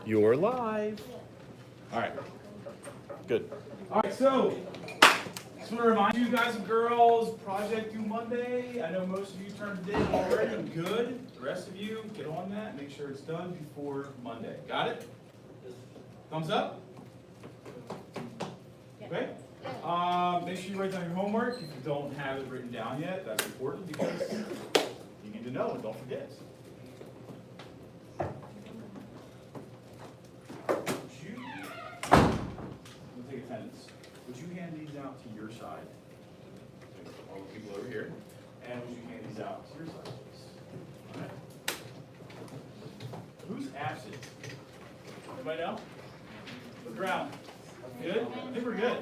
You're live. All right. Good. All right, so just want to remind you guys and girls, project due Monday. I know most of you turned it in already. Good. The rest of you, get on that. Make sure it's done before Monday. Got it? Thumbs up? Okay. Make sure you write down your homework. If you don't have it written down yet, that's important because you need to know and don't forget. Take attendance. Would you hand these out to your side? All the people over here. And would you hand these out to your side, please? All right. Who's absent? Anybody know? Look around. Good? I think we're good.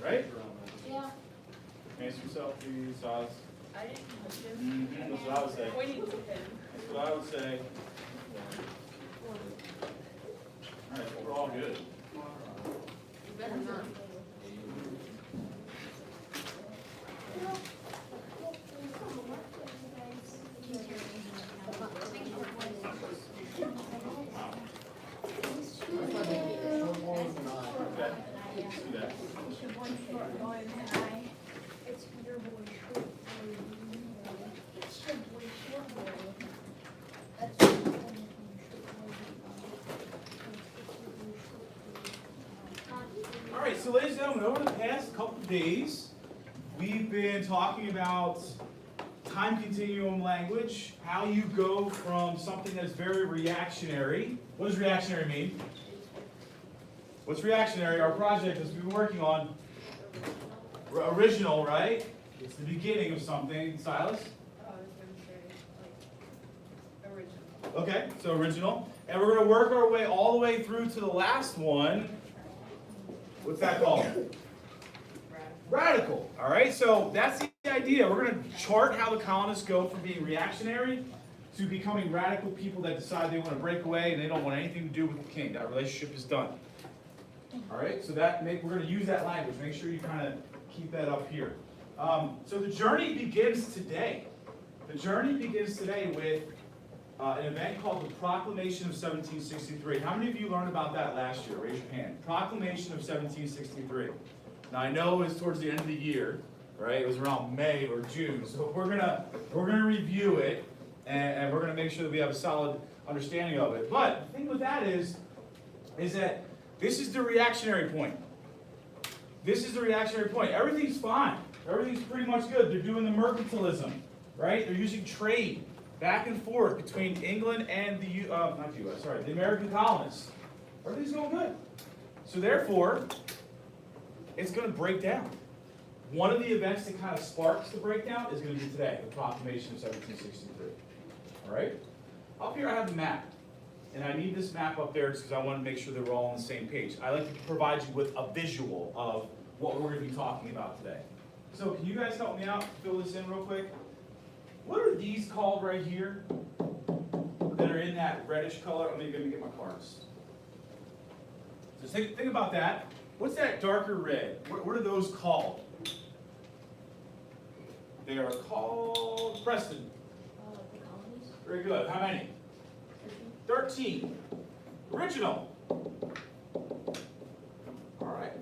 Right? Yeah. Answer yourself, please, Saz. I didn't touch him. That's what I would say. We need to him. That's what I would say. All right, so we're all good. You better not. All right, so ladies and gentlemen, over the past couple of days, we've been talking about time continuum language, how you go from something that's very reactionary. What does reactionary mean? What's reactionary? Our project that we've been working on, original, right? It's the beginning of something. Silas? I was going to say, like, original. Okay, so original. And we're going to work our way all the way through to the last one. What's that called? Radical. All right, so that's the idea. We're going to chart how the colonists go from being reactionary to becoming radical people that decide they want to break away and they don't want anything to do with the king. That relationship is done. All right, so we're going to use that language. Make sure you kind of keep that up here. So the journey begins today. The journey begins today with an event called the Proclamation of 1763. How many of you learned about that last year? Raise your hand. Proclamation of 1763. Now I know it was towards the end of the year, right? It was around May or June. So we're gonna review it and we're gonna make sure that we have a solid understanding of it. But the thing with that is that this is the reactionary point. This is the reactionary point. Everything's fine. Everything's pretty much good. They're doing the mercantilism, right? They're using trade back and forth between England and the the American colonists. Everything's going good. So therefore, it's going to break down. One of the events that kind of sparks the breakdown is going to be today, the Proclamation of 1763. All right? Up here I have the map. And I need this map up there because I want to make sure that we're all on the same page. I like to provide you with a visual of what we're going to be talking about today. So can you guys help me out, fill this in real quick? What are these called right here that are in that reddish color? Let me get my cards. So think about that. What's that darker red? What are those called? They are called Preston. Very good. How many? 13. Original. All right.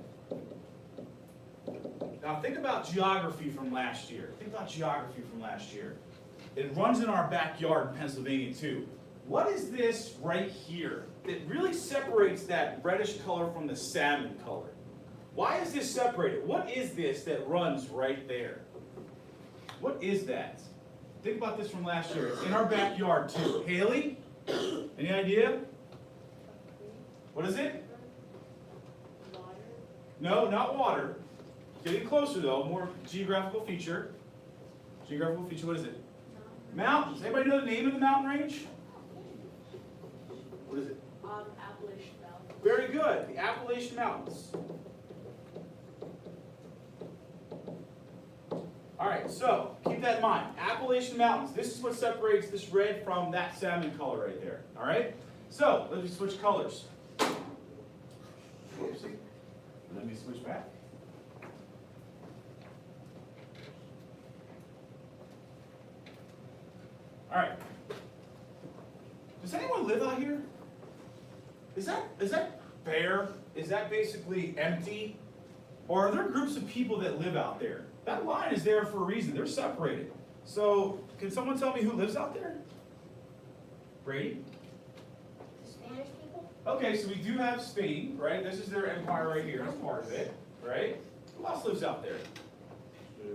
Now think about geography from last year. It runs in our backyard in Pennsylvania too. What is this right here that really separates that reddish color from the salmon color? Why is this separated? What is this that runs right there? What is that? Think about this from last year. It's in our backyard too. Haley? Any idea? What is it? Water. No, not water. Getting closer though, more geographical feature. Geographical feature, what is it? Mountains. Anybody know the name of the mountain range? What is it? Appalachian Mountain. Very good, the Appalachian Mountains. All right, so keep that in mind. Appalachian Mountains. This is what separates this red from that salmon color right there. All right? So, let me switch colors. Whoopsie. Let me switch back. All right. Does anyone live out here? Is that bare? Is that basically empty? Or are there groups of people that live out there? That line is there for a reason. They're separated. So, can someone tell me who lives out there? Brady? Spanish people? Okay, so we do have Spain, right? This is their empire right here, as part of it, right? Who else lives out there? We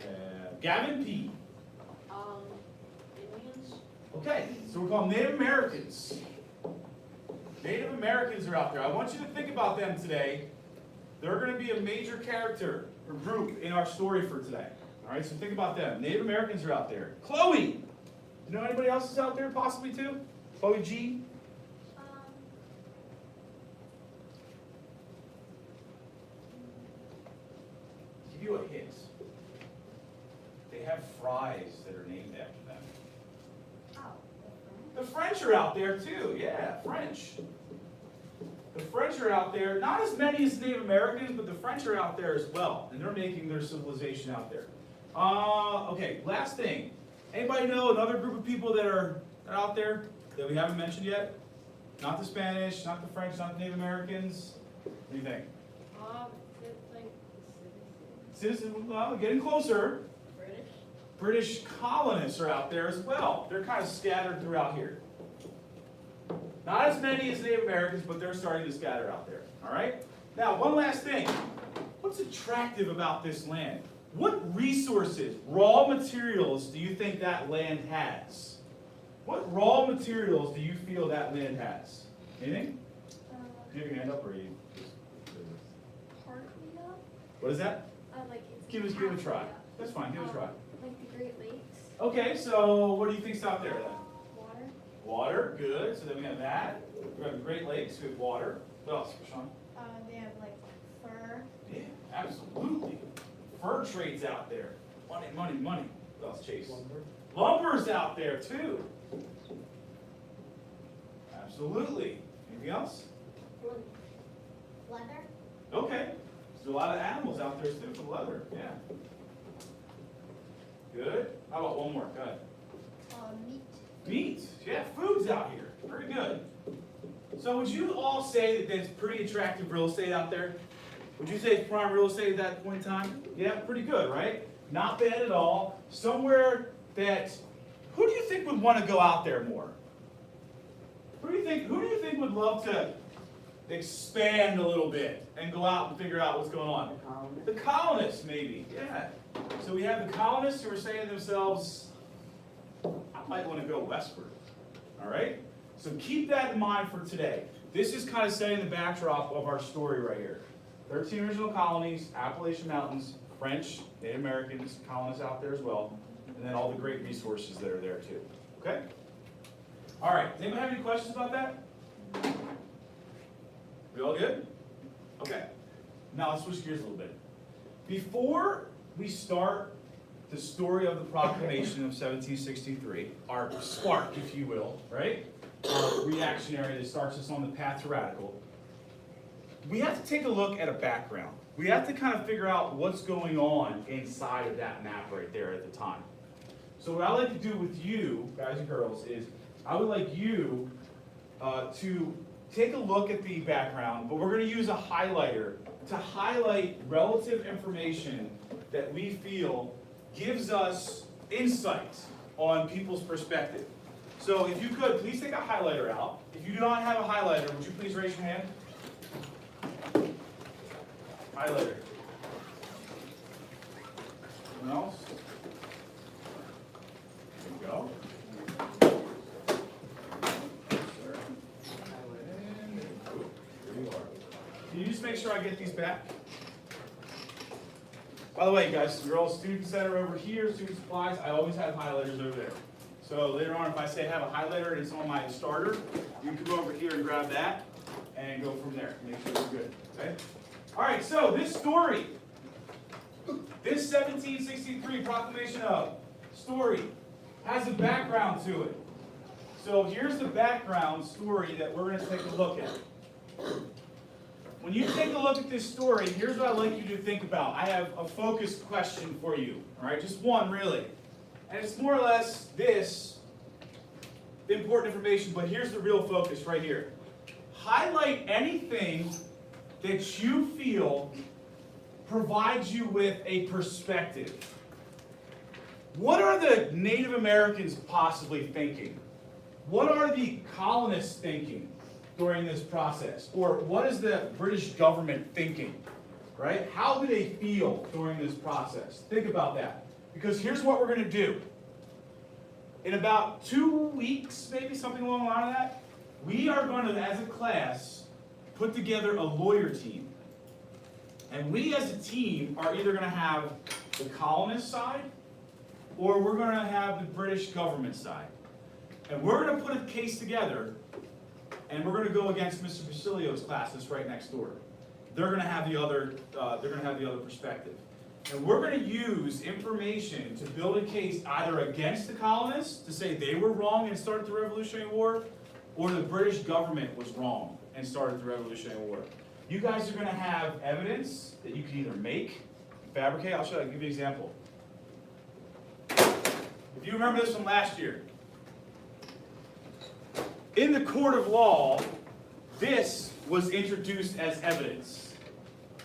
have Gavin P. Indians? Okay, so we're called Native Americans. Native Americans are out there. I want you to think about them today. They're going to be a major character or group in our story for today. All right, so think about them. Native Americans are out there. Chloe! Do you know anybody else is out there possibly too? Chloe G? Give you a hint. They have fries that are named after them. Oh, The French are out there too, yeah, French. The French are out there, not as many as Native Americans, but the French are out there as well, and they're making their civilization out there. Okay, last thing. Anybody know another group of people that are out there that we haven't mentioned yet? Not the Spanish, not the French, not the Native Americans. What do you think? it's like Citizens, well, getting closer. British? British colonists are out there as well. They're kind of scattered throughout here. Not as many as Native Americans, but they're starting to scatter out there. All right? Now, one last thing. What's attractive about this land? What resources, raw materials, do you think that land has? What raw materials do you feel that land has? Anything? Do you have your hand up or are you just... Partly up? What is that? Like it's Give it a halfway try. up. That's fine, give it a try. Like the Great Lakes? Okay, so what do you think's out there then? Water? Water, good. So then we have that. We have the Great Lakes, we have water. What else, Sean? They have like fur. Yeah, absolutely. Fur trade's out there. Money, money, money. What else, Chase? Lumber's out there too. Absolutely. Anything else? Leather? Okay. There's a lot of animals out there too for leather. Yeah. Good. How about one more? Go ahead. Meat. Meat. Yeah, food's out here. Very good. So would you all say that there's pretty attractive real estate out there? Would you say it's prime real estate at that point in time? Yeah, pretty good, right? Not bad at all. Somewhere that, who do you think would want to go out there more? Who do you think would love to expand a little bit and go out and figure out what's going on? The colonists, maybe, yeah. So we have the colonists who are saying to themselves, I might want to go westward, all right? So keep that in mind for today. This is kind of setting the backdrop of our story right here. 13 original colonies, Appalachian Mountains, French, Native Americans, colonists out there as well, and then all the great resources that are there too, okay? All right, does anyone have any questions about that? We all good? Okay. Now let's switch gears a little bit. Before we start the story of the proclamation of 1763, our spark, if you will, right? Our reactionary that starts us on the path to radical, we have to take a look at a background. We have to kind of figure out what's going on inside of that map right there at the time. So what I like to do with you, guys and girls, is I would like you to take a look at the background, but we're going to use a highlighter to highlight relative information that we feel gives us insight on people's perspective. So if you could, please take a highlighter out. If you do not have a highlighter, would you please raise your hand? Highlighter. Anyone else? There you go. There you are. Can you just make sure I get these back? By the way, guys, you're all student center over here, student supplies. I always have highlighters over there. So later on, if I say have a highlighter and it's on my starter, you can go over here and grab that and go from there. Make sure you're good. Okay? All right, so this story, this 1763 proclamation of story has a background to it. So here's the background story that we're going to take a look at. When you take a look at this story, here's what I'd like you to think about. I have a focused question for you, all right? Just one, really. And it's more or less this, important information, but here's the real focus right here. highlight anything that you feel provides you with a perspective. What are the Native Americans possibly thinking? What are the colonists thinking during this process? Or what is the British government thinking? Right? How do they feel during this process? Think about that. Because here's what we're going to do. In about 2 weeks, maybe something along the line of that, we are going to, as a class, put together a lawyer team. And we as a team are either going to have the colonist side, or we're going to have the British government side. And we're going to put a case together, and we're going to go against Mr. Basilio's class that's right next door. They're going to have the other perspective. And we're going to use information to build a case either against the colonists, to say they were wrong and started the Revolutionary War, or the British government was wrong and started the Revolutionary War. You guys are going to have evidence that you can either make, fabricate. I'll give you an example. If you remember this from last year, in the court of law, this was introduced as evidence.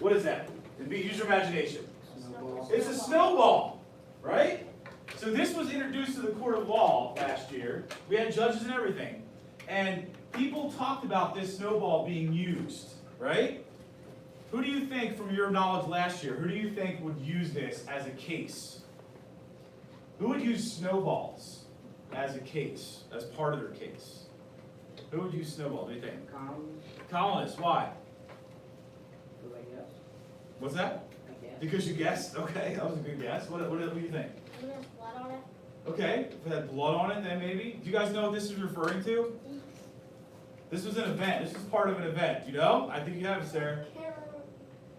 What is that? Use your imagination. It's a snowball, right? So this was introduced to the court of law last year. We had judges and everything. And people talked about this snowball being used, right? Who do you think, from your knowledge last year, who do you think would use this as a case? Who would use snowballs as a case, as part of their case? Who would use snowballs, what do you think? Colonists, why? What's that? Because you guessed? Okay, that was a good guess. What do you think? It has blood on it. Okay, if it had blood on it, then maybe. Do you guys know what this is referring to? This was an event. This was part of an event. You know? I think you have it, Sarah.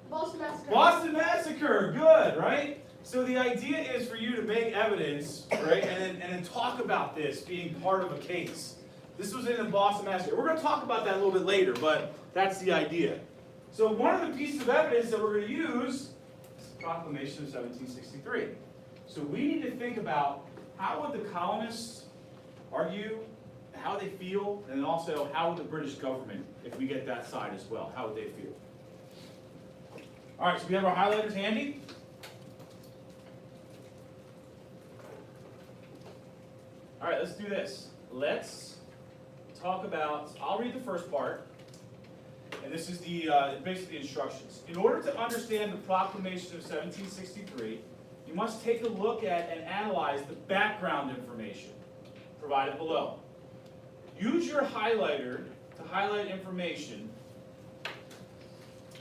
Boston Massacre. Boston Massacre. Good, right? So the idea is for you to make evidence, right, and then talk about this being part of a case. This was in the Boston Massacre. We're going to talk about that a little bit later, but that's the idea. So one of the pieces of evidence that we're going to use is the Proclamation of 1763. So we need to think about how would the colonists argue, how they feel, and then also how would the British government, if we get that side as well, how would they feel? All right, so we have our highlighters handy. All right, let's do this. Let's talk about, I'll read the first part, and this is the basically the instructions. In order to understand the Proclamation of 1763, you must take a look at and analyze the background information provided below. Use your highlighter to highlight information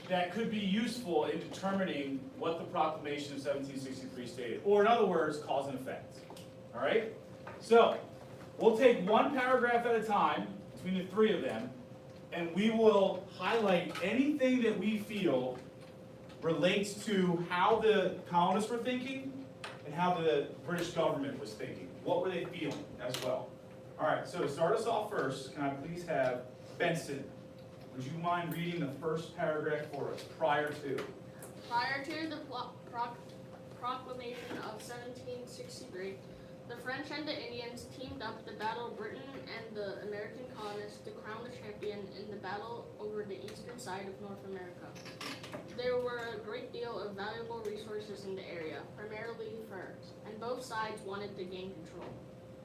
that could be useful in determining what the Proclamation of 1763 stated, or in other words, cause and effect. All right? So, we'll take one paragraph at a time, between the three of them, and we will highlight anything that we feel relates to how the colonists were thinking and how the British government was thinking. What were they feeling as well? All right, so to start us off first, can I please have Benson? Would you mind reading the first paragraph for us, prior to? Prior to the Proclamation of 1763, the French and the Indians teamed up to battle Britain and the American colonists to crown the champion in the battle over the eastern side of North America. There were a great deal of valuable resources in the area, primarily furs, and both sides wanted to gain control.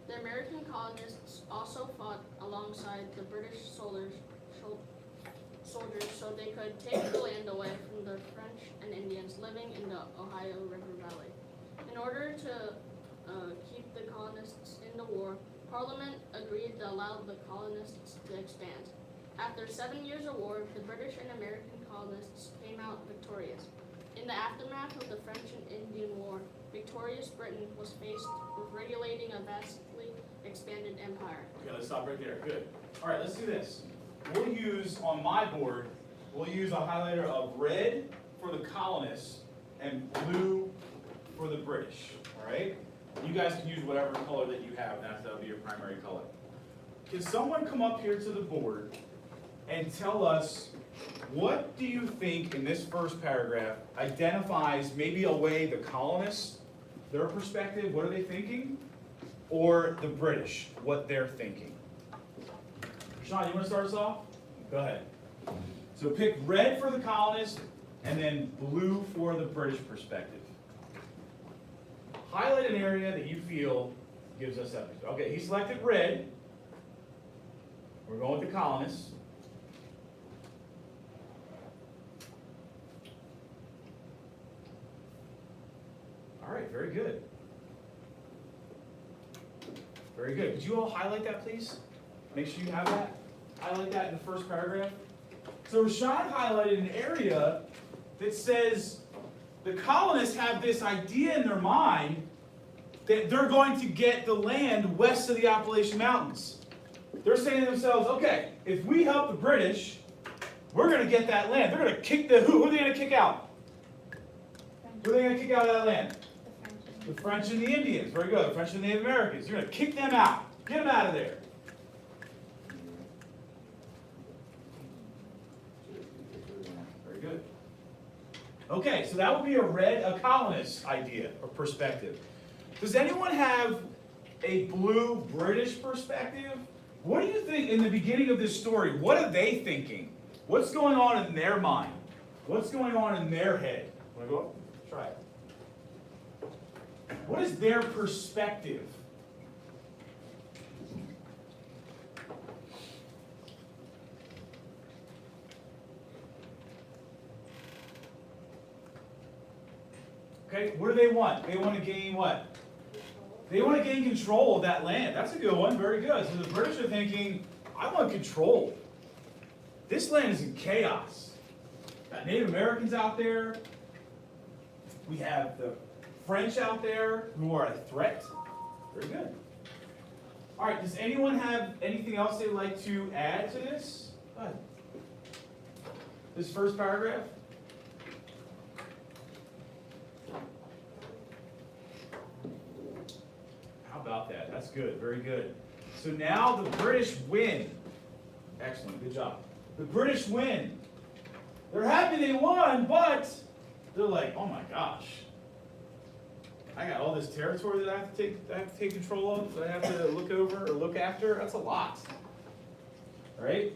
The American colonists also fought alongside the British soldiers so they could take the land away from the French and Indians living in the Ohio River Valley. In order to keep the colonists in the war, Parliament agreed to allow the colonists to expand. After 7 years of war, the British and American colonists came out victorious. In the aftermath of the French and Indian War, victorious Britain was faced with regulating a vastly expanded empire. Okay, let's stop right there. Good. All right, let's do this. We'll use, on my board, we'll use a highlighter of red for the colonists and blue for the British. All right? You guys can use whatever color that you have, and that'll be your primary color. Can someone come up here to the board and tell us, what do you think in this first paragraph identifies maybe a way the colonists, their perspective, what are they thinking? Or the British, what they're thinking? Sean, you want to start us off? Go ahead. So pick red for the colonist and then blue for the British perspective. Highlight an area that you feel gives us that. Okay, he selected red. We're going with the colonists. All right, very good. Very good. Could you all highlight that, please? Make sure you have that. Highlight that in the first paragraph. So Rashad highlighted an area that says the colonists have this idea in their mind that they're going to get the land west of the Appalachian Mountains. They're saying to themselves, okay, if we help the British, we're going to get that land. They're going to kick who are they going to kick out? Who are they going to kick out of that land? The French and the Indians. Very good. The French and the Native Americans. You're going to kick them out. Get them out of there. Very good. Okay, so that would be a colonist idea or perspective. Does anyone have a blue British perspective? What do you think in the beginning of this story? What are they thinking? What's going on in their mind? What's going on in their head? Want to go up? Try it. What is their perspective? Okay, what do they want? They want to gain what? They want to gain control of that land. That's a good one. Very good. So the British are thinking, I want control. This land is in chaos. Got Native Americans out there. We have the French out there who are a threat. Very good. All right, does anyone have anything else they'd like to add to this? Go ahead. This first paragraph? How about that? That's good, very good. So now the British win. Excellent, good job. The British win. They're happy they won, but they're like, oh my gosh. I got all this territory that I have to take control of, that I have to look over or look after. That's a lot. All right?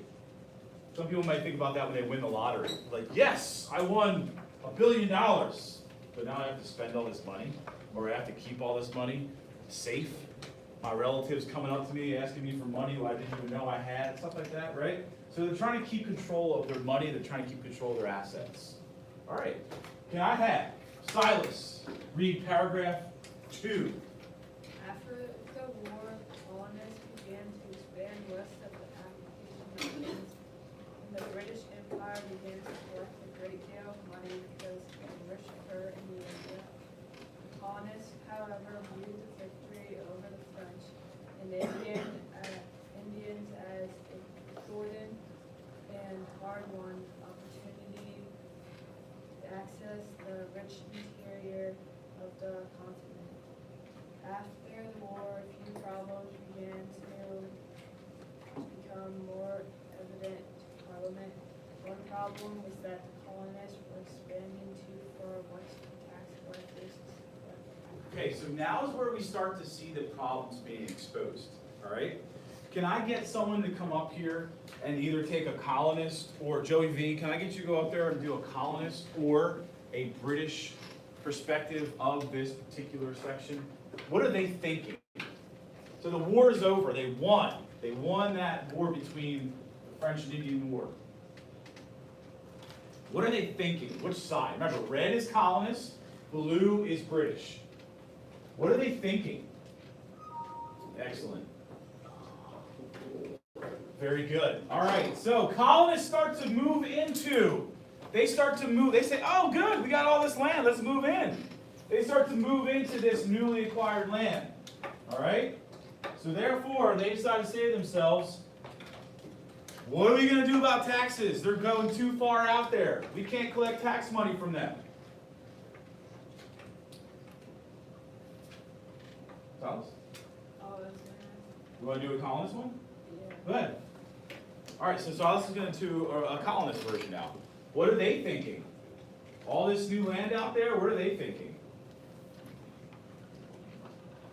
Some people might think about that when they win the lottery. Like, yes, I won $1 billion, but now I have to spend all this money, or I have to keep all this money safe. My relatives coming up to me asking me for money who I didn't even know I had, stuff like that, right? So they're trying to keep control of their money, they're trying to keep control of their assets. All right, can I have Silas read paragraph 2? After the war, colonists began to expand west of the Appalachian Mountains, and the British Empire began to collect a great deal of money because it enriched her in the area. The colonists, however, viewed the victory over the French and Indians as a sordid and hard-won opportunity to access the rich interior of the continent. After the war, a few problems began to become more evident to Parliament. One problem was that the colonists were expanding too far west to tax collectors. Okay, so now is where we start to see the problems being exposed, all right? Can I get someone to come up here and either take a colonist, or Joey V, can I get you to go up there and do a colonist or a British perspective of this particular section? What are they thinking? So the war is over, they won. They won that war between the French and Indian War. What are they thinking? Which side? Remember, red is colonist, blue is British. What are they thinking? Excellent. Very good. All right, so colonists start to move into, they say, oh good, we got all this land, let's move in. They start to move into this newly acquired land. All right? So therefore, they decide to say to themselves, what are we going to do about taxes? They're going too far out there. We can't collect tax money from them. Thomas? Oh, that's You want to do a colonist one? yeah. Go ahead. All right, so Silas is going to do a colonist version now. What are they thinking? All this new land out there, what are they thinking?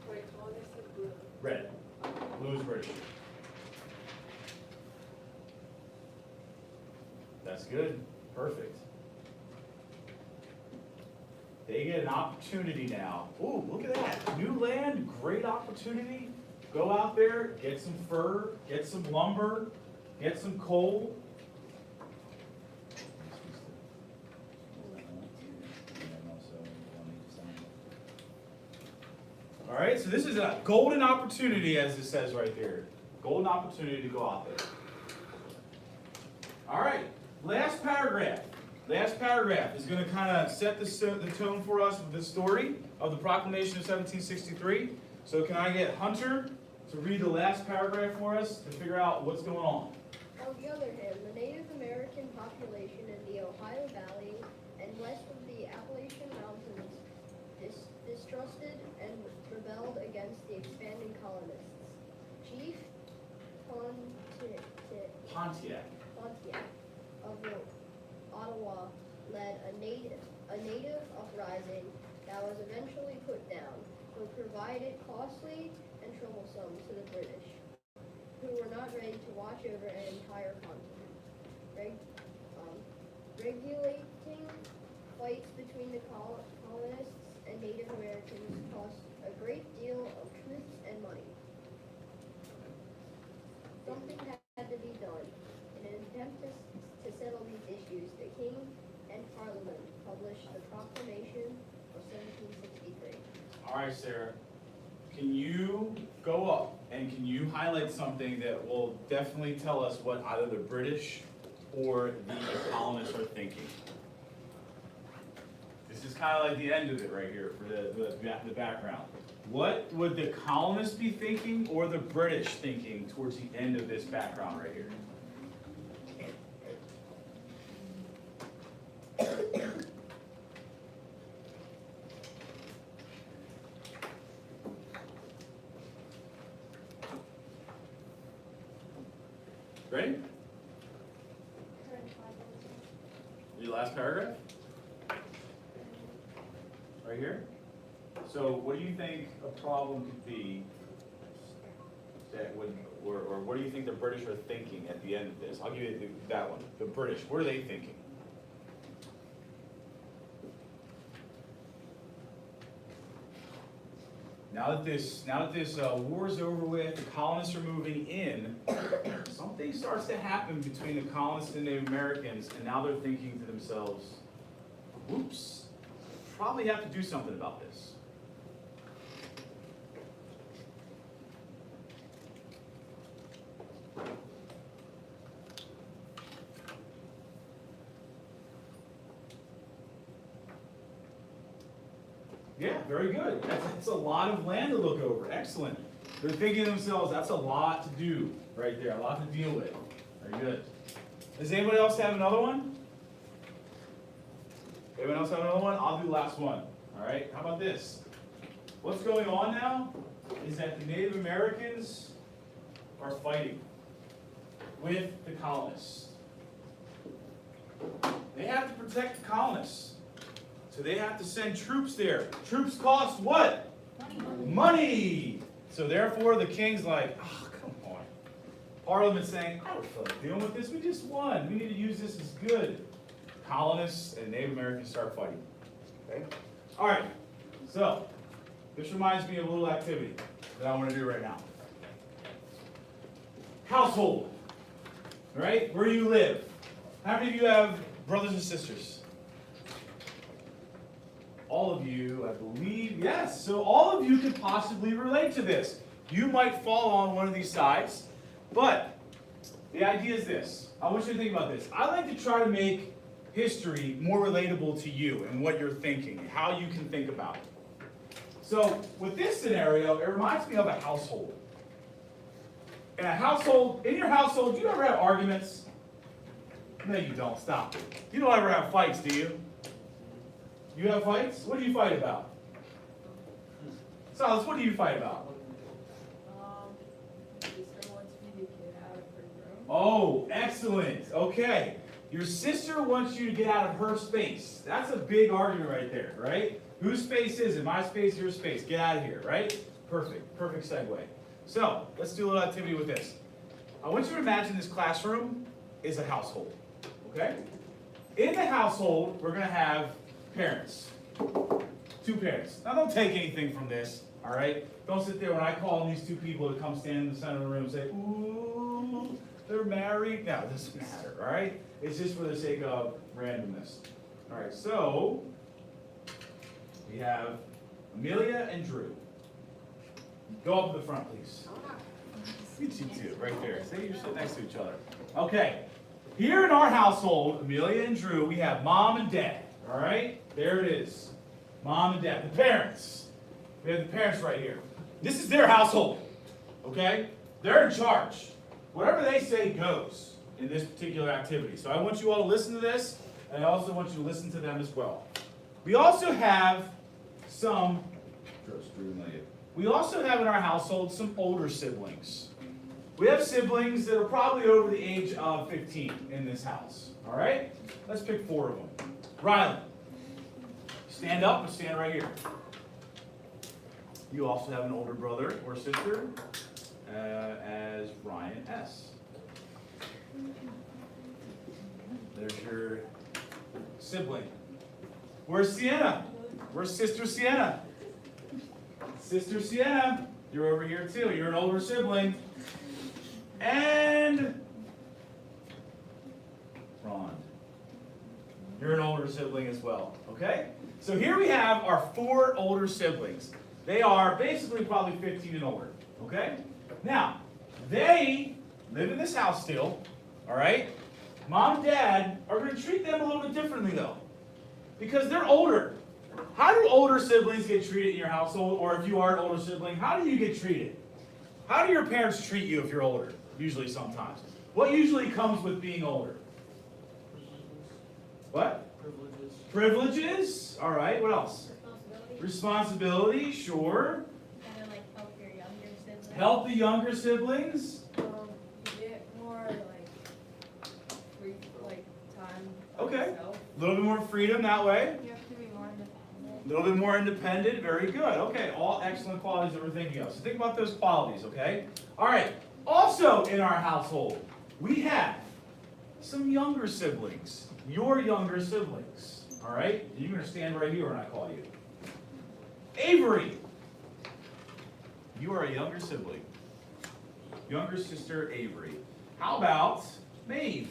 Wait, colonists are blue. Red. Blue is British. That's good. Perfect. They get an opportunity now. Ooh, look at that. New land, great opportunity. Go out there, get some fur, get some lumber, get some coal. All right, so this is a golden opportunity, as it says right there. Golden opportunity to go out there. All right, last paragraph. Last paragraph is going to kind of set the tone for us with the story of the Proclamation of 1763. So can I get Hunter to read the last paragraph for us to figure out what's going on? On the other hand, the Native American population in the Ohio Valley and west of the Appalachian Mountains distrusted and rebelled against the expanding colonists. Chief Pontiac. of the Ottawa led a native uprising that was eventually put down, but provided costly and troublesome to the British, who were not ready to watch over an entire continent. Regulating fights between the colonists and Native Americans cost a great deal of troops and money. Something had to be done. In an attempt to settle these issues, the King and Parliament published the Proclamation of 1763. All right, Sarah. Can you go up and can you highlight something that will definitely tell us what either the British or the colonists are thinking? This is kind of like the end of it right here for the background. What would the colonists be thinking or the British thinking towards the end of this background right here? Ready? Your last paragraph? Right here? So what do you think a problem could be that would, or what do you think the British are thinking at the end of this? I'll give you that one. The British, what are they thinking? Now that this war is over with, the colonists are moving in, something starts to happen between the colonists and Native Americans, and now they're thinking to themselves, whoops, probably have to do something about this. Yeah, very good. That's a lot of land to look over. Excellent. They're thinking to themselves, that's a lot to do right there, a lot to deal with. Very good. Does anybody else have another one? Anyone else have another one? I'll do the last one. All right, how about this? What's going on now is that the Native Americans are fighting with the colonists. They have to protect the colonists. So they have to send troops there. Troops cost what? Money. So therefore the king's like, oh, come on. Parliament's saying, I don't feel like dealing with this. We just won. We need to use this as good. Colonists and Native Americans start fighting. Okay? All right. So this reminds me of a little activity that I want to do right now. Household. Right? Where you live. How many of you have brothers and sisters? All of you, I believe, yes. So all of you could possibly relate to this. You might fall on one of these sides, but the idea is this. I want you to think about this. I like to try to make history more relatable to you and what you're thinking, and how you can think about it. So with this scenario, it reminds me of a household. In your household, do you ever have arguments? No, you don't. Stop. You don't ever have fights, do you? You have fights? What do you fight about? Silas, what do you fight about? My sister wants me to get out of her room. Oh, excellent. Okay. Your sister wants you to get out of her space. That's a big argument right there, right? Whose space is it? My space, your space. Get out of here, right? Perfect. Perfect segue. So, let's do a little activity with this. I want you to imagine this classroom is a household. okay? In the household, we're gonna have parents. 2 parents. Now don't take anything from this, all right? Don't sit there when I call on these 2 people to come stand in the center of the room and say, ooh, they're married. No, it doesn't matter, all right? It's just for the sake of randomness. All right, so we have Amelia and Drew. Go up to the front, please. You two, right there. Say you're sitting next to each other. Okay. Here in our household, Amelia and Drew, we have mom and dad. All right? There it is. Mom and dad. The parents. We have the parents right here. This is their household. Okay? They're in charge. Whatever they say goes in this particular activity. So I want you all to listen to this, and I also want you to listen to them as well. We also have some, we also have in our household some older siblings. We have siblings that are probably over the age of 15 in this house. All right? Let's pick 4 of them. Riley, stand up and stand right here. You also have an older brother or sister as Ryan S. There's your sibling. Where's Sienna? Where's Sister Sienna? Sister Sienna, you're over here too. You're an older sibling. And Ron, you're an older sibling as well. Okay? So here we have our 4 older siblings. They are basically probably 15 and older. Okay? Now, they live in this house still. All right? Mom and dad are going to treat them a little bit differently though. Because they're older. How do older siblings get treated in your household? Or if you are an older sibling, how do you get treated? How do your parents treat you if you're older? Usually sometimes. What usually comes with being older? What? Privileges. Privileges. All right. What else? Responsibility. Sure. And then like help your younger siblings. Help the younger siblings. You get more like free time. for Okay. yourself. A little bit more freedom that way. You have to be more independent. A little bit more independent. Very good. Okay. All excellent qualities that we're thinking of. So think about those qualities, okay? All right. Also in our household, we have some younger siblings. Your younger siblings. All right? You're going to stand right here when I call you. Avery. You are a younger sibling. Younger sister Avery. How about Maeve?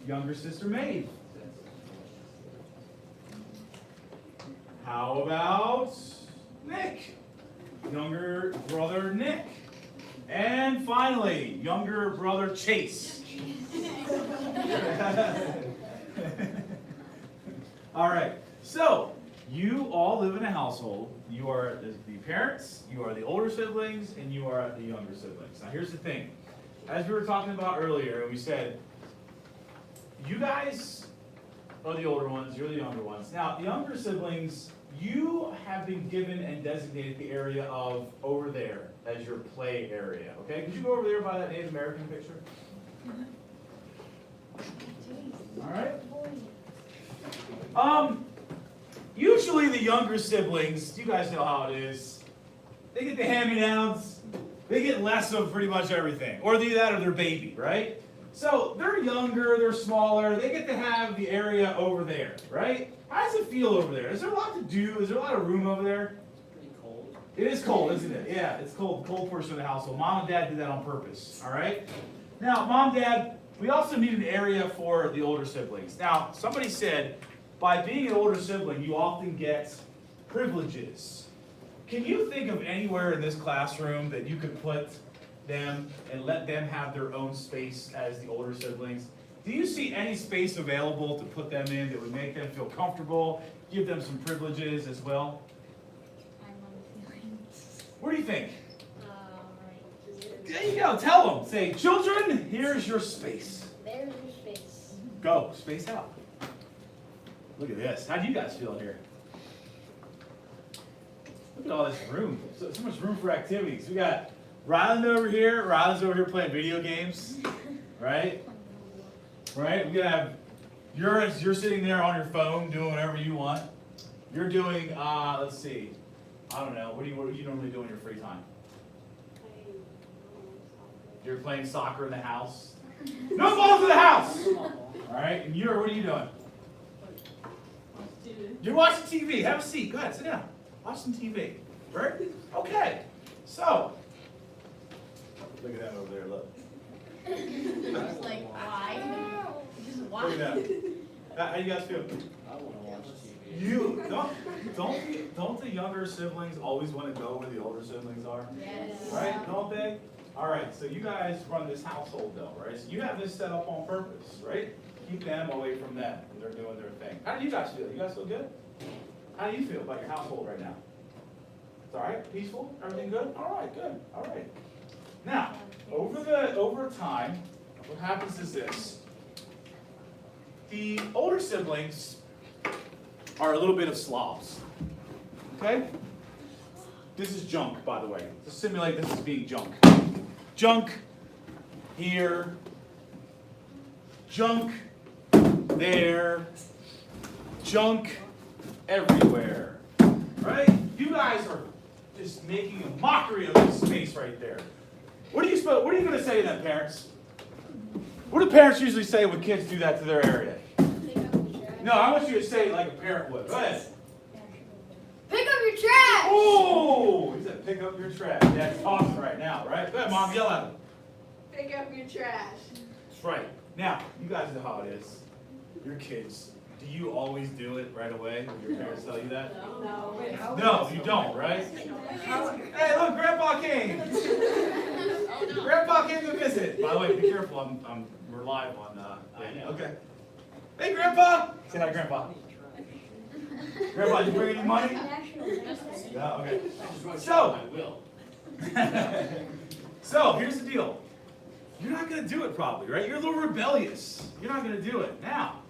Younger sister Maeve. How about Nick? Younger brother Nick. And finally, younger brother Chase. All right, so you all live in a household. You are the parents, you are the older siblings, and you are the younger siblings. Now here's the thing. As we were talking about earlier, we said, you guys are the older ones, you're the younger ones. Now, the younger siblings, you have been given and designated the area of over there as your play area, okay? Could you go over there by that Native American picture? All right. Usually the younger siblings, you guys know how it is. They get the hand-me-downs. They get less of pretty much everything. Or they do that or they're baby, right? So they're younger, they're smaller, they get to have the area over there, right? How does it feel over there? Is there a lot to do? Is there a lot of room over there? Pretty cold. It is cold, isn't it? Yeah, it's cold. Cold portion of the household. Mom and dad did that on purpose, all right? Now, mom, dad, we also need an area for the older siblings. Now, somebody said, by being an older sibling, you often get privileges. Can you think of anywhere in this classroom that you could put them and let them have their own space as the older siblings? Do you see any space available to put them in that would make them feel comfortable, give them some privileges as well? I'm on the feelings. What do you think? Right. There you go, tell them. Say, children, here's your space. There's your space. Go, space out. Look at this. How do you guys feel in here? Look at all this room. So much room for activities. We got Ryland over here. Ryland's over here playing video games. Right? Right? We have you're sitting there on your phone doing whatever you want. You're doing let's see. I don't know. What do you normally do in your free time? You're playing soccer in the house. No balls in the house! All right, and what are you doing? You're watching TV. Have a seat. Go ahead, sit down. Watch some TV. Right? Okay. So, look at that over there. Look. Like, why? Just Look why? at that. How you guys feel? I wanna watch TV. You don't the younger siblings always want to go where the older siblings are? Yes. Right? Don't they? All right. So you guys run this household though, right? So you have this set up on purpose, right? Keep them away from them when they're doing their thing. How do you guys feel? You guys feel good? How do you feel about your household right now? It's all right? Peaceful? Everything good? All right, good. All right. Now, over time, what happens is this. The older siblings are a little bit of slobs. Okay? This is junk, by the way. To simulate this as being junk. Junk here. Junk there. Junk everywhere. Right? You guys are just making a mockery of this space right there. What are you going to say to them, parents? What do parents usually say when kids do that to their area? No, I want you to say it like a parent would. Go ahead. Pick up your trash! Oh, he said pick up your trash. Dad's talking right now, right? Go ahead, Mom, yell at him. Pick up your trash. That's right. Now, you guys know how it is. Your kids, do you always do it right away when your parents tell you that? No. No, you don't, right? Hey, look, Grandpa came. Grandpa came to visit. By the way, be careful. We're live on. Okay. Hey, Grandpa. Say hi, Grandpa. Grandpa, did you bring any money? Yeah. Okay. So. I will. So here's the deal. You're not going to do it probably, right? You're a little rebellious. You're not going to do it. Now,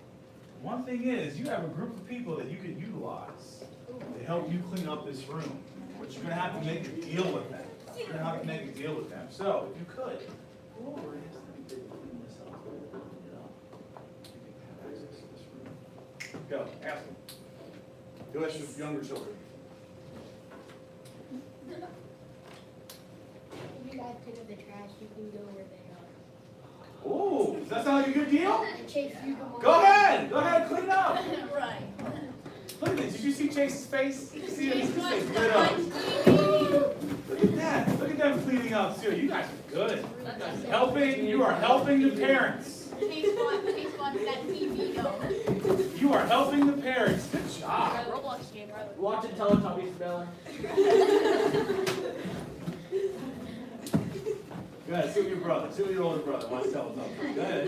one thing is, you have a group of people that you could utilize to help you clean up this room. But you're going to have to make a deal with them. You're going to have to make a deal with them. So, if you could, go over and ask them if they can clean this up. You know, you can have access to this room. Go, ask them. Do that with younger children. If you guys pick up the trash, you can go where they are. Ooh, does that sound like a good deal? Chase, you come on. Go ahead, clean up. Right. Look at this. Did you see Chase's face? Did you see his face lit up? Look at that. Look at them cleaning up too. You guys are good. Helping. You are helping the parents. Chase watch that TV though. You are helping the parents. Good job. Roblox game, right? Watching Teletubbies, Bella. Go ahead. See with your brother. See with your older brother. Watch Teletubbies. Go ahead.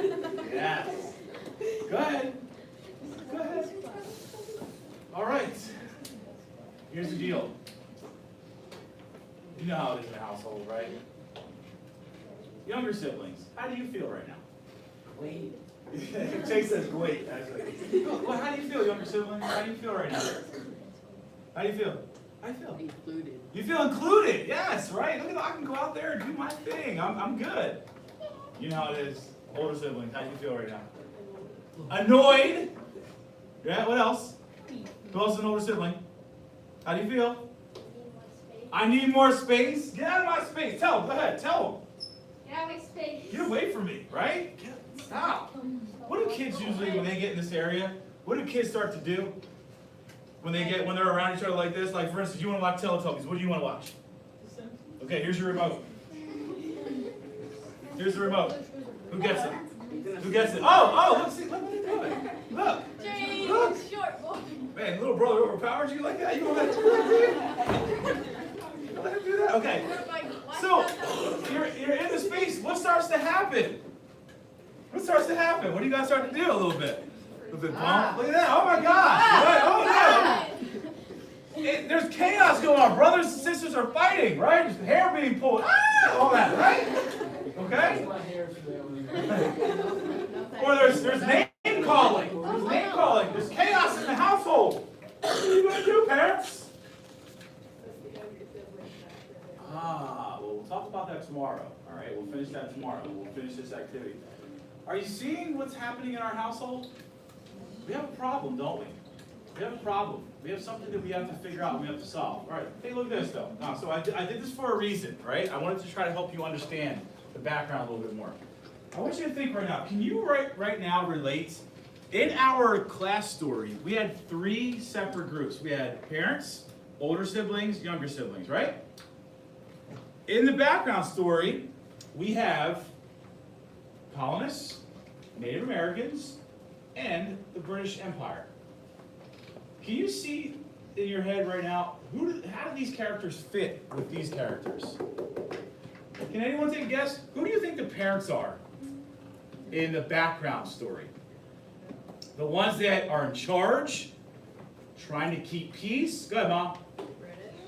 Yes. Go ahead. Go ahead. All right. Here's the deal. You know how it is in a household, right? Younger siblings. How do you feel right now? Wait. Chase says, "Wait." Actually, well, how do you feel, younger siblings? How do you feel right now? How do you feel? How do you feel? Included. You feel included? Yes, right. Look at I can go out there and do my thing. I'm good. You know how it is. Older siblings. How do you feel right now? Annoyed. Yeah. What else? Who else is an older sibling? How do you feel? I need more space. Get out of my space. Tell them. Go ahead. Tell them. Get out of my space. Get away from me, right? Stop. What do kids usually, when they get in this area, what do kids start to do? When they're around each other like this, like for instance, you want to watch Teletubbies. What do you want to watch? Okay, here's your remote. Here's the remote. Who gets it? Who gets it? Oh, look, see, look what they're doing. Look. Look. Short boy. Man, little brother overpowers you like that? You want to let him do that? Okay. So, you're in the space. What starts to happen? What starts to happen? What do you guys start to do a little bit? A little bit bump? Look at that. Oh my gosh. Right. Oh no. There's chaos going on. Brothers and sisters are fighting, right? There's hair being pulled. All that, right? Okay? My hair's Or there's name calling. There's name calling. There's chaos in the household. What are you going to do, parents? Well, we'll talk about that tomorrow. All right, we'll finish that tomorrow. We'll finish this activity. Are you seeing what's happening in our household? We have a problem, don't we? We have a problem. We have something that we have to figure out and we have to solve. All right, take a look at this, though. So I did this for a reason, right? I wanted to try to help you understand the background a little bit more. I want you to think right now. Can you right now relate? In our class story, we had 3 separate groups. We had parents, older siblings, younger siblings, right? In the background story, we have colonists, Native Americans, and the British Empire. Can you see in your head right now, how do these characters fit with these characters? Can anyone take a guess? Who do you think the parents are in the background story? The ones that are in charge, trying to keep peace. Go ahead, Mom.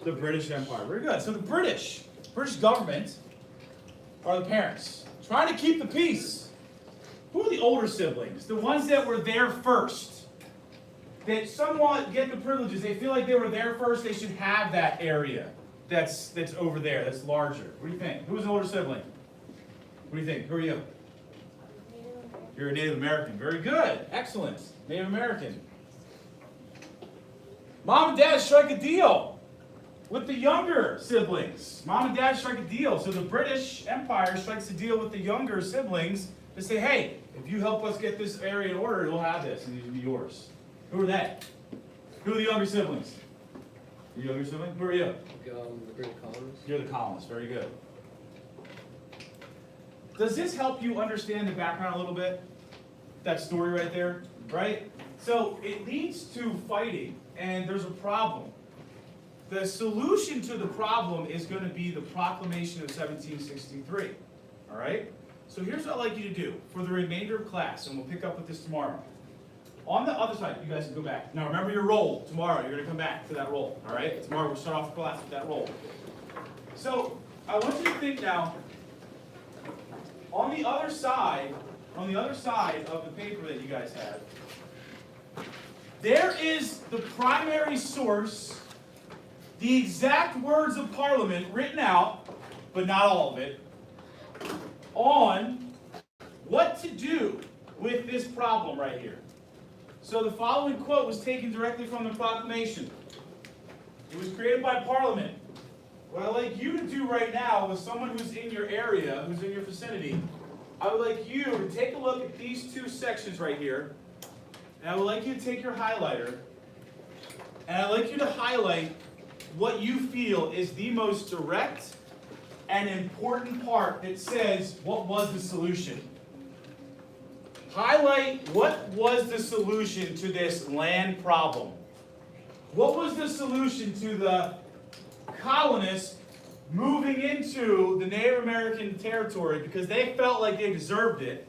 The British Empire. Very good. So the British government are the parents, trying to keep the peace. Who are the older siblings? The ones that were there first. That somewhat get the privileges. They feel like they were there first. They should have that area that's over there, that's larger. What do you think? Who's an older sibling? What do you think? Who are you? You're a Native American. Very good. Excellent. Native American. Mom and Dad strike a deal with the younger siblings. Mom and Dad strike a deal. So the British Empire strikes a deal with the younger siblings to say, hey, if you help us get this area in order, we'll have this, and these will be yours. Who are they? Who are the younger siblings? The younger sibling? Who are you? The British colonists. You're the colonists. Very good. Does this help you understand the background a little bit? That story right there, right? So it leads to fighting, and there's a problem. The solution to the problem is going to be the Proclamation of 1763. All right? So here's what I'd like you to do for the remainder of class, and we'll pick up with this tomorrow. On the other side, you guys can go back. Now remember your role tomorrow. You're going to come back to that role. All right? Tomorrow we'll start off the class with that role. So I want you to think now, on the other side of the paper that you guys have, there is the primary source, the exact words of Parliament written out, but not all of it, on what to do with this problem right here. So the following quote was taken directly from the proclamation. It was created by Parliament. What I'd like you to do right now with someone who's in your area, who's in your vicinity, I would like you to take a look at these 2 sections right here, and I would like you to take your highlighter, and I'd like you to highlight what you feel is the most direct and important part that says, what was the solution? Highlight what was the solution to this land problem. What was the solution to the colonists moving into the Native American territory because they felt like they deserved it,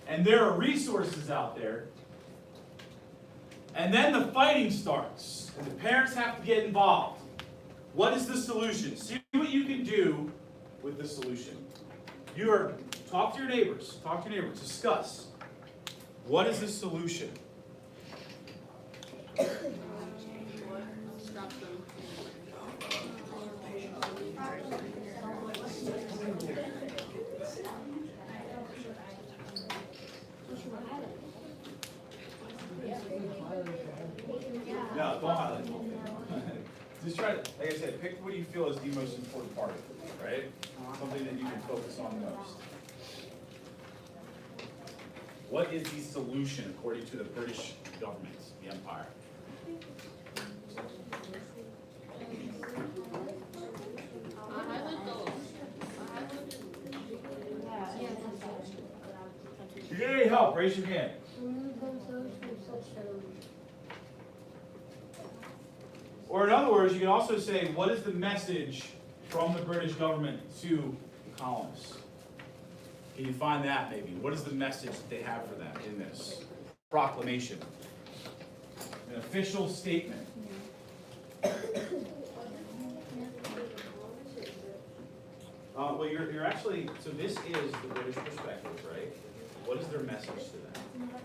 and there are resources out there. And then the fighting starts, and the parents have to get involved. What is the solution? See what you can do with the solution. Talk to your neighbors, discuss. What is the solution? Stop them. No, don't highlight. Just try to, like I said, pick what you feel is the most important part of it, right? Something that you can focus on most. What is the solution according to the British government, the empire? If you need any help, raise your hand. Or in other words, you can also say, what is the message from the British government to the colonists? Can you find that maybe? What is the message that they have for them in this proclamation? An official statement. Well, you're actually, so this is the British perspective, right? What is their message to them?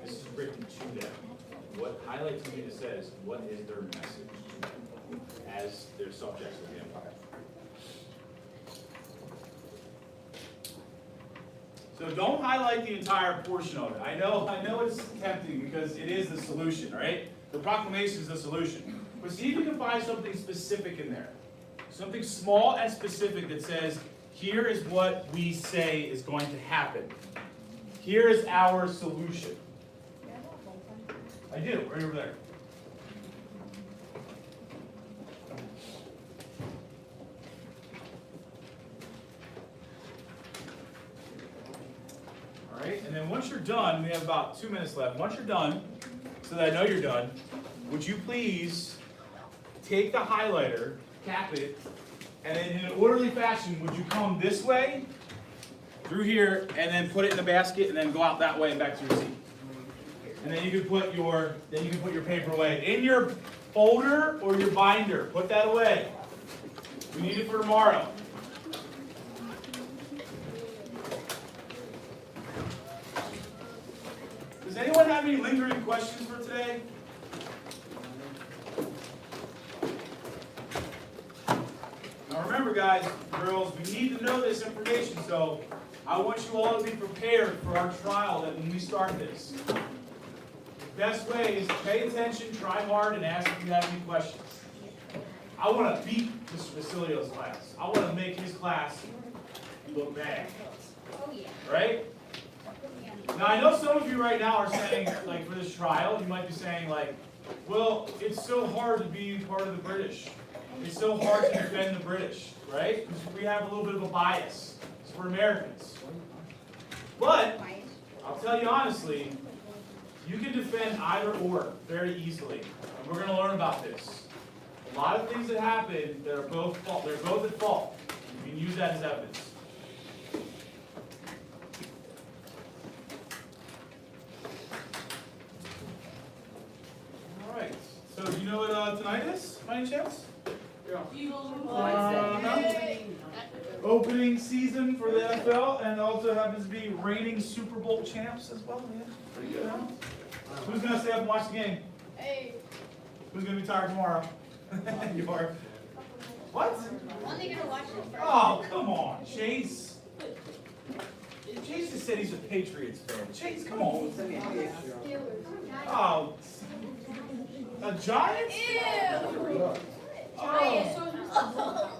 This is written to them. What highlights to me that says, what is their message to them as their subjects of the empire? So don't highlight the entire portion of it. I know it's tempting because it is the solution, right? The proclamation is the solution. But see if you can find something specific in there. Something small and specific that says, here is what we say is going to happen. here is our solution. I do, right over there. All right, and then once you're done, we have about 2 minutes left. Once you're done, so that I know you're done, would you please take the highlighter, cap it, and then in an orderly fashion, would you come this way, through here, and then put it in the basket, and then go out that way and back to your seat. And then you can put your paper away in your folder or your binder. Put that away. We need it for tomorrow. Does anyone have any lingering questions for today? Now remember, guys, girls, we need to know this information, so I want you all to be prepared for our trial that when we start this. The best way is to pay attention, try hard, and ask if you have any questions. I want to beat Mr. Basilio's class. I want to make his class look bad. Oh, yeah. Right? Now, I know some of you right now are saying, like, for this trial, you might be saying, like, well, it's so hard to be part of the British. It's so hard to defend the British, right? Because we have a little bit of a bias. It's for Americans. But, I'll tell you honestly, you can defend either or very easily. And we're going to learn about this. A lot of things that happen that are both fault, they're both at fault. You can use that as evidence. All right. So do you know what tonight is, by any chance? Opening season for the NFL, and also happens to be reigning Super Bowl champs as well. Yeah, pretty good, huh? Who's gonna stay up and watch the game? Hey, Who's gonna be tired tomorrow? You are. What? I'm only gonna watch it first. Oh, come on, Chase. Chase just said he's a Patriots fan. Chase, come on. Oh, a Giants? Ew! Oh.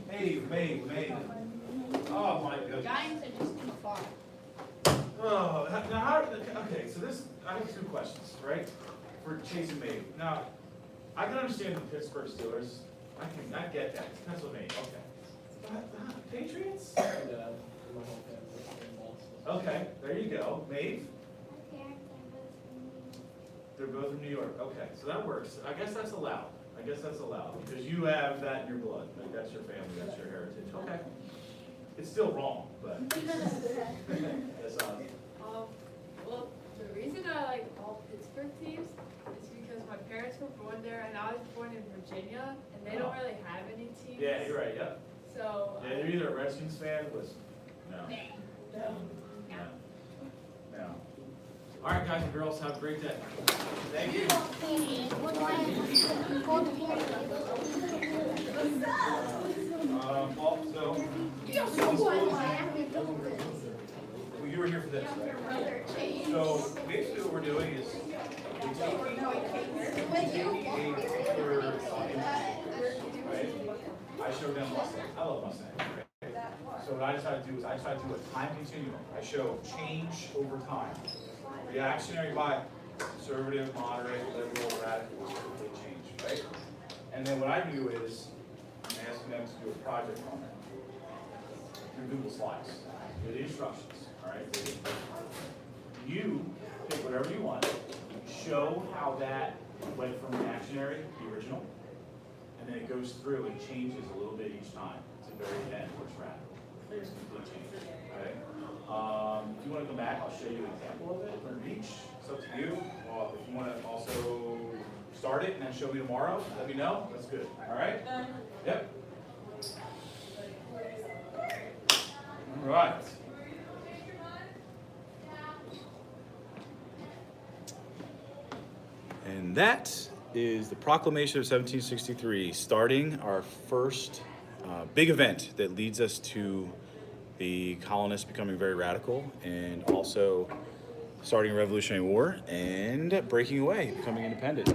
Hey, May. Oh my goodness. Giants are just too far. Oh, now how, okay, so this, I have 2 questions, right? For Chase and Maeve. Now, I can understand the Pittsburgh Steelers. I get that. It's Pennsylvania, okay. But, Patriots? Okay, there you go. Maeve? They're both from New York. Okay, so that works. I guess that's allowed. Because you have that in your blood. Like, that's your family, that's your heritage. Okay. It's still wrong, but that's Well, the reason I like all Pittsburgh teams is because my parents were born there and I was born in Virginia and they don't really have any teams. Yeah, you're right, yep. So. Yeah, you're either a Redskins fan or no. No. All right, guys and girls, have a great day. Thank you. Paul, so. Well, you were here for this, right? So basically what we're doing is we're taking a particular right? I showed them Mustang. I love Mustang. Right? So what I decided to do is I decided to do a time continuum. I show change over time. Reactionary by conservative, moderate, liberal, radical, they change, right? And then what I do is I'm asking them to do a project on it through Google Slides. Here are the instructions, all right? You pick whatever you want, show how that went from reactionary, the original, and then it goes through and changes a little bit each time to the very end where it's radical. It's complete change, okay? If you want to come back, I'll show you an example of it or each. It's up to you. Well, if you want to also start it and then show me tomorrow, let me know. That's good. All right? Yep. All right. And that is the Proclamation of 1763, starting our first big event that leads us to the colonists becoming very radical and also starting a Revolutionary War and breaking away, becoming independent.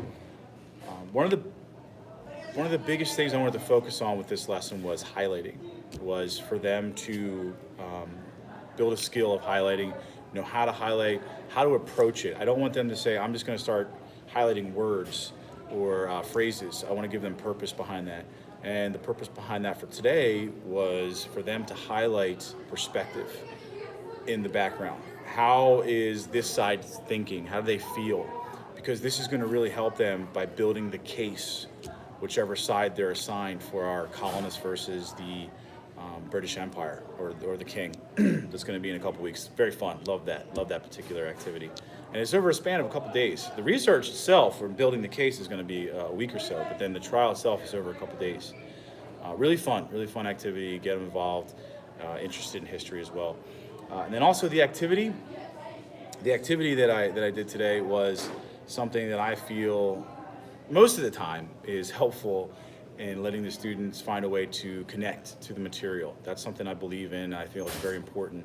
One of the biggest things I wanted to focus on with this lesson was highlighting, was for them to build a skill of highlighting know how to highlight, how to approach it. I don't want them to say, I'm just going to start highlighting words or phrases. I want to give them purpose behind that. And the purpose behind that for today was for them to highlight perspective in the background. How is this side thinking? How do they feel? Because this is going to really help them by building the case, whichever side they're assigned for our colonists versus the British Empire or the king. That's going to be in a couple weeks. Very fun. Love that particular activity. And it's over a span of a couple days. The research itself for building the case is going to be a week or so, but then the trial itself is over a couple days. Really fun activity. Get them involved, interested in history as well. And then also the activity that I did today was something that I feel most of the time is helpful in letting the students find a way to connect to the material. That's something I believe in. I feel it's very important.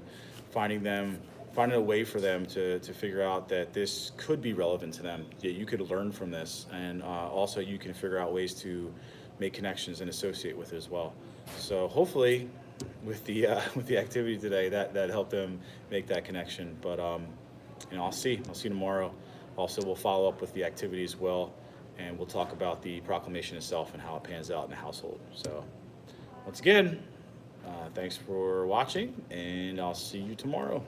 Finding a way for them to figure out that this could be relevant to them. Yeah, you could learn from this, and also you can figure out ways to make connections and associate with it as well. So hopefully, with the activity today, that helped them make that connection. But I'll see you tomorrow. Also, we'll follow up with the activity as well, and we'll talk about the proclamation itself and how it pans out in the household. So, once again, thanks for watching, and I'll see you tomorrow.